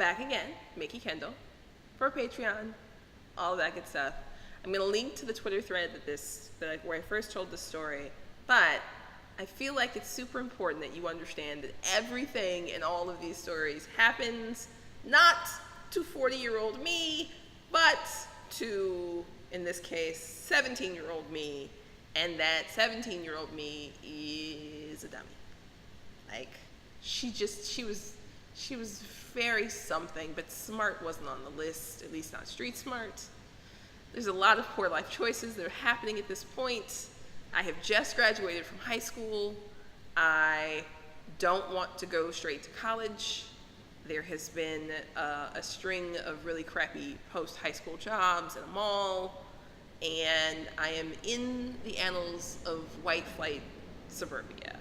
back again, Mickey Kendall, for Patreon, all of that good stuff. I'm going to link to the Twitter thread where I first told the story, but I feel like it's super important that you understand that everything in all of these stories happens not to 40-year-old me, but to, in this case, 17-year-old me, and that 17-year-old me is a dummy. Like, she was very something, but smart wasn't on the list, at least not street smart. There's a lot of poor life choices that are happening at this point. I have just graduated from high school. I don't want to go straight to college. There has been a string of really crappy post-high school jobs at a mall, and I am in the annals of white flight suburbia.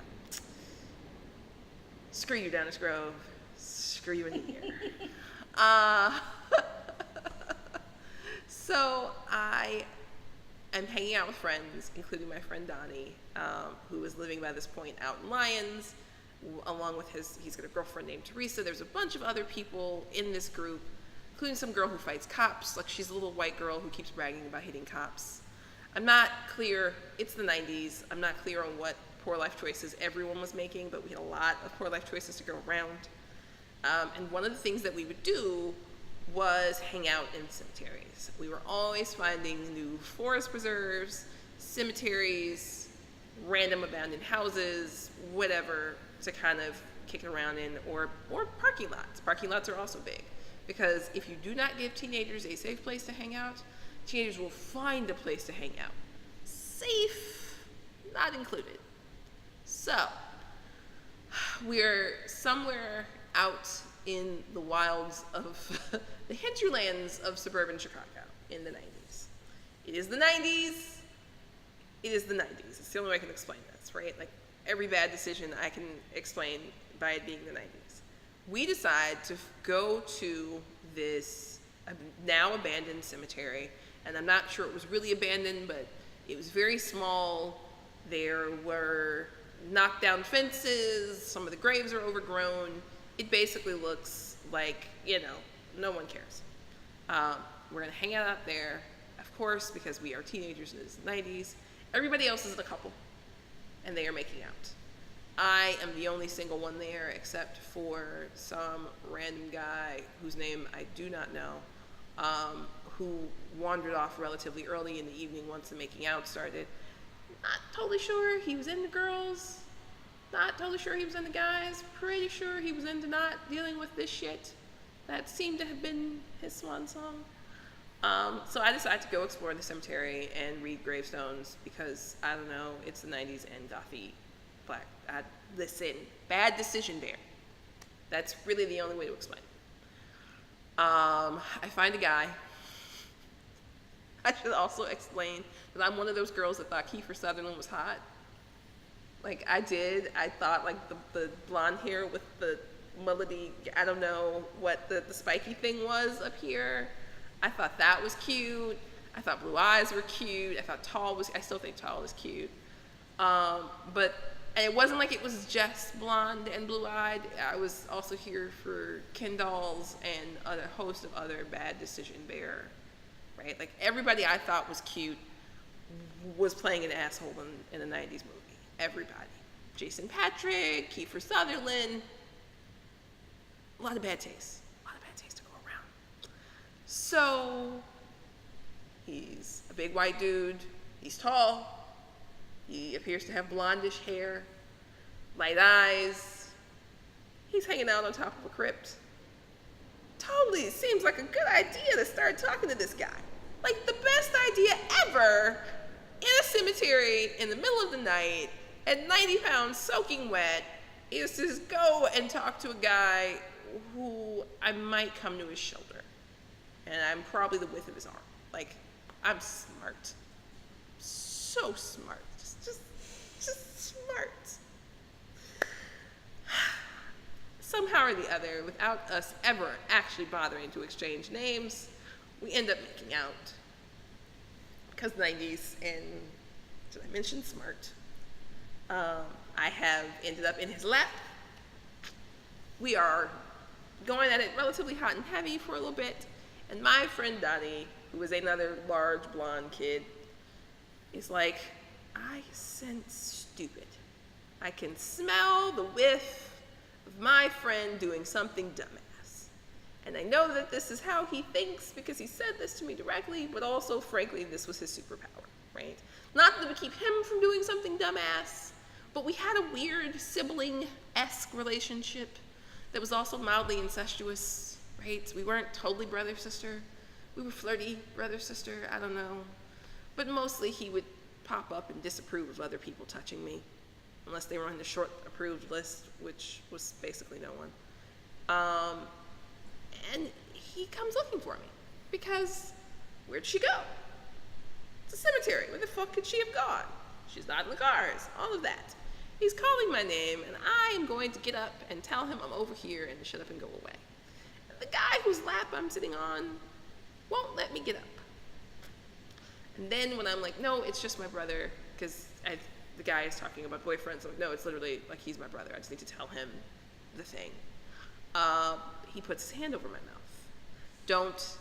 Screw you, Downers Grove. Screw you in here. So I am hanging out with friends, including my friend Donnie, who is living by this point out in Lyons, along with he's got a girlfriend named Teresa. There's a bunch of other people in this group, including some girl who fights cops. Like, she's a little white girl who keeps bragging about hitting cops. I'm not clear, it's the 90s, I'm not clear on what poor life choices everyone was making, but we had a lot of poor life choices to go around. And one of the things that we would do was hang out in cemeteries. We were always finding new forest preserves, cemeteries, random abandoned houses, whatever, to kind of kick it around in, or parking lots. Parking lots are also big, because if you do not give teenagers a safe place to hang out, teenagers will find a place to hang out. Safe, not included. So, we're somewhere out in the wilds of the hinterlands of suburban Chicago in the 90s. It is the 90s. It is the 90s. It's the only way I can explain this, right? Like, every bad decision I can explain by it being the 90s. We decide to go to this now abandoned cemetery, and I'm not sure it was really abandoned, but it was very small. There were knocked down fences. Some of the graves are overgrown. It basically looks like, no one cares. We're gonna hang out there, of course, because we are teenagers in the 90s. Everybody else is a couple, and they are making out. I am the only single one there, except for some random guy whose name I do not know, who wandered off relatively early in the evening once the making out started. Not totally sure he was into girls. Not totally sure he was into guys. Pretty sure he was into not dealing with this shit. That seemed to have been his swan song. So I decided to go explore the cemetery and read gravestones because, I don't know, it's the 90s and gothy black. Listen, bad decision there. That's really the only way to explain it. I find a guy. I should also explain that I'm one of those girls that thought Kiefer Sutherland was hot. Like, I did. I thought, like, the blonde hair with the mullety, I don't know what the spiky thing was up here. I thought that was cute. I thought blue eyes were cute. I thought I still think tall is cute. But it wasn't like it was just blonde and blue-eyed. I was also here for Ken dolls and a host of other bad decision bear, right? Like, everybody I thought was cute was playing an asshole in a 90s movie. Everybody. Jason Patrick, Kiefer Sutherland. A lot of bad taste. A lot of bad taste to go around. So, he's a big white dude. He's tall. He appears to have blondish hair, light eyes. He's hanging out on top of a crypt. Totally seems like a good idea to start talking to this guy. Like, the best idea ever in a cemetery in the middle of the night at 90 pounds soaking wet is to just go and talk to a guy who I might come to his shoulder. And I'm probably the width of his arm. Like, I'm smart. So smart. Just smart. Somehow or the other, without us ever actually bothering to exchange names, we end up making out. Because 90s, and did I mention smart? I have ended up in his lap. We are going at it relatively hot and heavy for a little bit. And my friend Donnie, who is another large blonde kid, is like, I sense stupid. I can smell the whiff of my friend doing something dumbass. And I know that this is how he thinks because he said this to me directly, but also, frankly, this was his superpower, right? Not that it would keep him from doing something dumbass, but we had a weird sibling-esque relationship that was also mildly incestuous, right? We weren't totally brother-sister. We were flirty brother-sister, I don't know. But mostly he would pop up and disapprove of other people touching me, unless they were on the short approved list, which was basically no one. And he comes looking for me, because where'd she go? It's a cemetery. Where the fuck could she have gone? She's not in the cars, all of that. He's calling my name, and I am going to get up and tell him I'm over here and to shut up and go away. And the guy whose lap I'm sitting on won't let me get up. And then when I'm like, no, it's just my brother, because the guy is talking about boyfriends. I'm like, no, it's literally like he's my brother. I just need to tell him the thing. He puts his hand over my mouth. Don't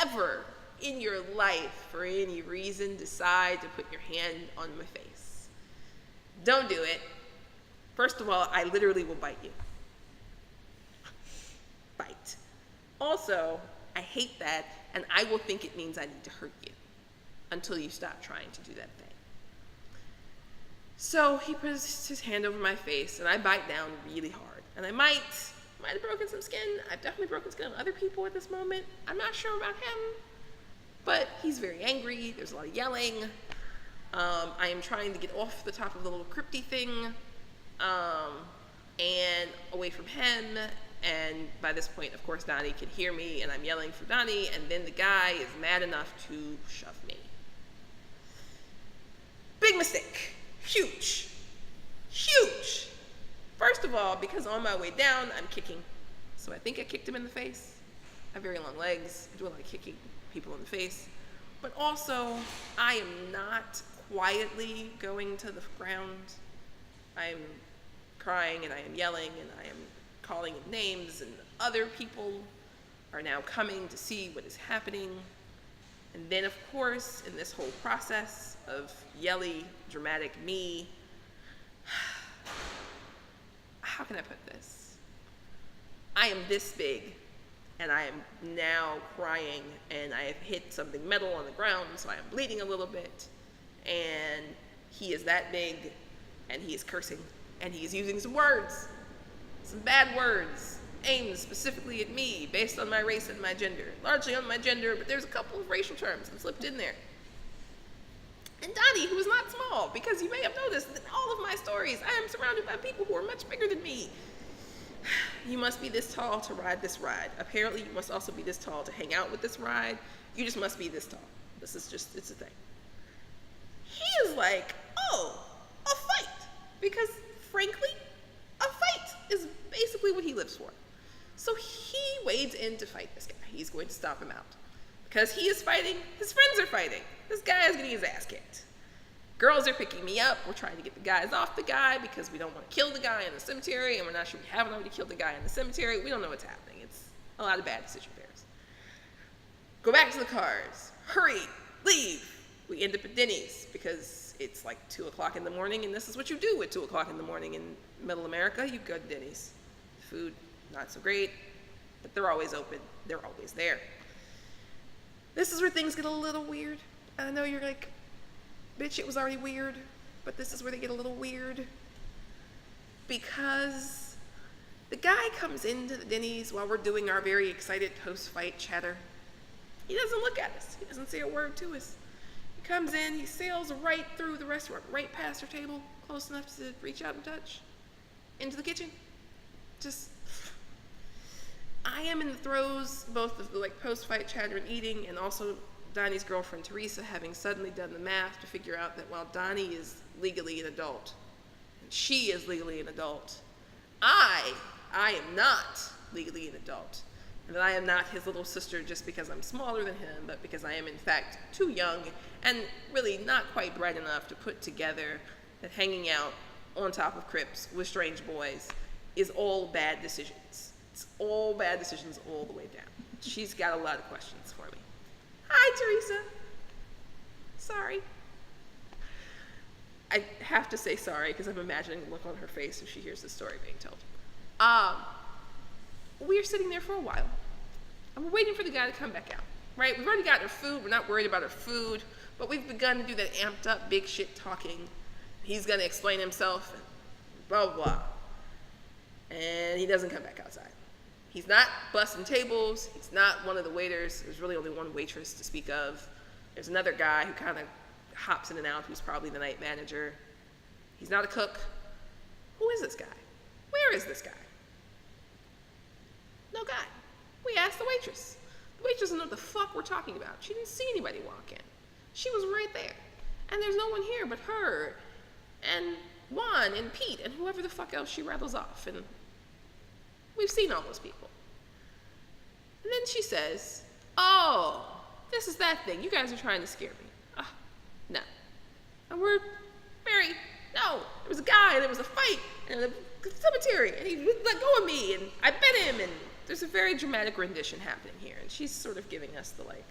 ever in your life, for any reason, decide to put your hand on my face. Don't do it. First of all, I literally will bite you. Bite. Also, I hate that, and I will think it means I need to hurt you until you stop trying to do that thing. So he puts his hand over my face, and I bite down really hard. And I might have broken some skin. I've definitely broken skin on other people at this moment. I'm not sure about him, but he's very angry. There's a lot of yelling. I am trying to get off the top of the little crypty thing and away from him. And by this point, of course, Donnie can hear me, and I'm yelling for Donnie, and then the guy is mad enough to shove me. Big mistake. Huge. Huge. First of all, because on my way down, I'm kicking. So I think I kicked him in the face. I have very long legs. I do a lot of kicking people in the face. But also, I am not quietly going to the ground. I am crying, and I am yelling, and I am calling him names, and other people are now coming to see what is happening. And then, of course, in this whole process of yelly, dramatic me, how can I put this? I am this big, and I am now crying, and I have hit something metal on the ground, so I am bleeding a little bit, and he is that big, and he is cursing, and he is using some words, some bad words, aimed specifically at me, based on my race and my gender. Largely on my gender, but there's a couple of racial terms that slipped in there. And Donnie, who is not small, because you may have noticed that in all of my stories, I am surrounded by people who are much bigger than me. You must be this tall to ride this ride. Apparently, you must also be this tall to hang out with this ride. You just must be this tall. This is just, it's a thing. He is like, oh, a fight. Because, frankly, a fight is basically what he lives for. So he wades in to fight this guy. He's going to stop him out. Because he is fighting, his friends are fighting. This guy is getting his ass kicked. Girls are picking me up. We're trying to get the guys off the guy because we don't want to kill the guy in the cemetery, and we're not sure we haven't already killed the guy in the cemetery. We don't know what's happening. It's a lot of bad decision bears. Go back to the cars. Hurry. Leave. We end up at Denny's because it's like 2 o'clock in the morning, and this is what you do at 2 o'clock in the morning in middle America. You go to Denny's. Food, not so great, but they're always open. They're always there. This is where things get a little weird. I know you're like, bitch, it was already weird, but this is where they get a little weird. Because the guy comes into the Denny's while we're doing our very excited post-fight chatter. He doesn't look at us. He doesn't say a word to us. He comes in, he sails right through the restaurant, right past our table, close enough to reach out and touch, into the kitchen. Just, I am in the throes, both of the like post-fight chatter and eating, and also Donnie's girlfriend Teresa having suddenly done the math to figure out that while Donnie is legally an adult, and she is legally an adult, I am not legally an adult. And that I am not his little sister just because I'm smaller than him, but because I am in fact too young and really not quite bright enough to put together that hanging out on top of crypts with strange boys is all bad decisions. It's all bad decisions all the way down. She's got a lot of questions for me. Hi, Teresa. Sorry. I have to say sorry because I'm imagining the look on her face if she hears the story being told. We're sitting there for a while, and we're waiting for the guy to come back out, right? We've already got our food. We're not worried about our food, but we've begun to do that amped up big shit talking. He's going to explain himself, and blah, blah, blah. And he doesn't come back outside. He's not bussing tables. He's not one of the waiters. There's really only one waitress to speak of. There's another guy who kind of hops in and out, who's probably the night manager. He's not a cook. Who is this guy? Where is this guy? No guy. We asked the waitress. The waitress doesn't know what the fuck we're talking about. She didn't see anybody walk in. She was right there. And there's no one here but her and Juan and Pete and whoever the fuck else she rattles off. And we've seen all those people. And then she says, oh, this is that thing. You guys are trying to scare me. No. And we're very, no. There was a guy and there was a fight in the cemetery and he let go of me and I bit him and there's a very dramatic rendition happening here. And she's sort of giving us the like,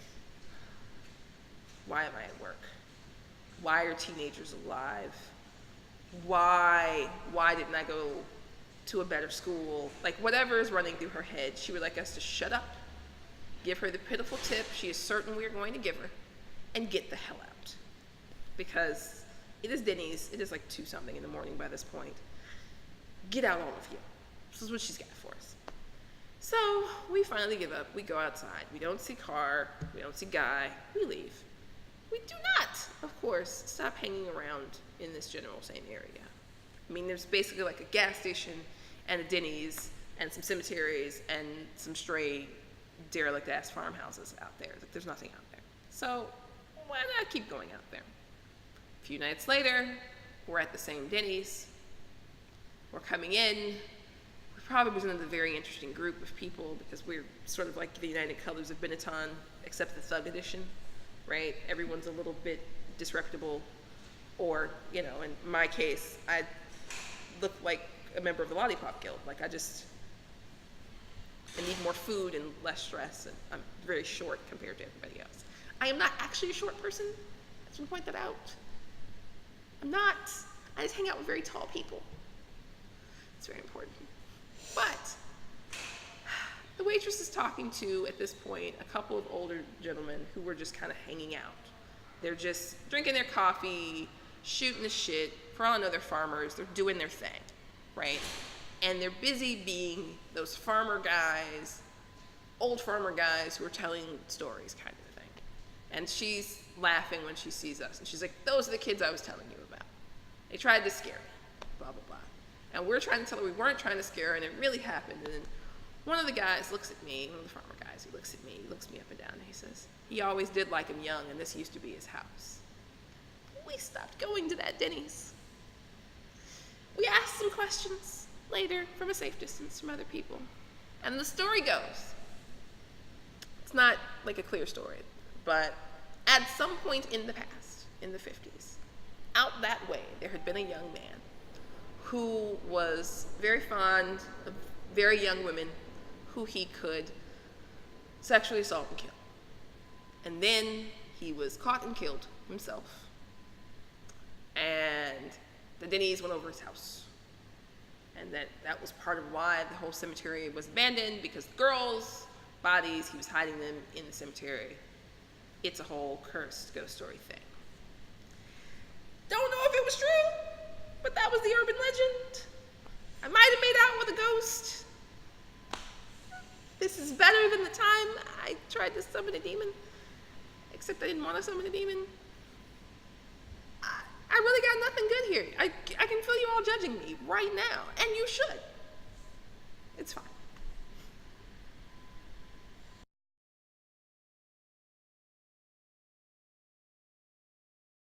why am I at work? Why are teenagers alive? Why didn't I go to a better school? Like whatever is running through her head, she would like us to shut up, give her the pitiful tip she is certain we are going to give her, and get the hell out. Because it is Denny's, it is like 2-something in the morning by this point. Get out, all of you. This is what she's got for us. So we finally give up, we go outside. We don't see car, we don't see guy, we leave. We do not, of course, stop hanging around in this general same area. I mean, there's basically like a gas station and a Denny's and some cemeteries and some stray derelict ass farmhouses out there. Like, there's nothing out there. So why not keep going out there? A few nights later, we're at the same Denny's. We're coming in. We probably was in a very interesting group of people because we're sort of like the United Colors of Benetton, except the Thug Edition, right? Everyone's a little bit disreputable, or, you know, in my case, I look like a member of the Lollipop Guild. Like, I need more food and less stress, and I'm very short compared to everybody else. I am not actually a short person. I just want to point that out. I'm not. I just hang out with very tall people. It's very important. But the waitress is talking to, at this point, a couple of older gentlemen who were just kind of hanging out. They're just drinking their coffee, shooting the shit. For all I know, they're farmers. They're doing their thing, right? And they're busy being those farmer guys, old farmer guys who are telling stories kind of thing. And she's laughing when she sees us. And she's like, those are the kids I was telling you about. They tried to scare me, blah, blah, blah. And we're trying to tell her we weren't trying to scare her, and it really happened. And then one of the guys looks at me, one of the farmer guys, he looks at me, he looks me up and down, and he says, he always did like him young, and this used to be his house. We stopped going to that Denny's. We asked some questions later from a safe distance from other people. And the story goes, it's not like a clear story, but at some point in the past, in the 50s, out that way, there had been a young man who was very fond of very young women who he could sexually assault and kill. And then he was caught and killed himself. And the Denny's went over his house. And that was part of why the whole cemetery was abandoned, because the girls' bodies, he was hiding them in the cemetery. It's a whole cursed ghost story thing. Don't know if it was true, but that was the urban legend. I might have made out with a ghost. This is better than the time I tried to summon a demon, except I didn't want to summon a demon. I really got nothing good here. I can feel you all judging me right now, and you should. It's fine.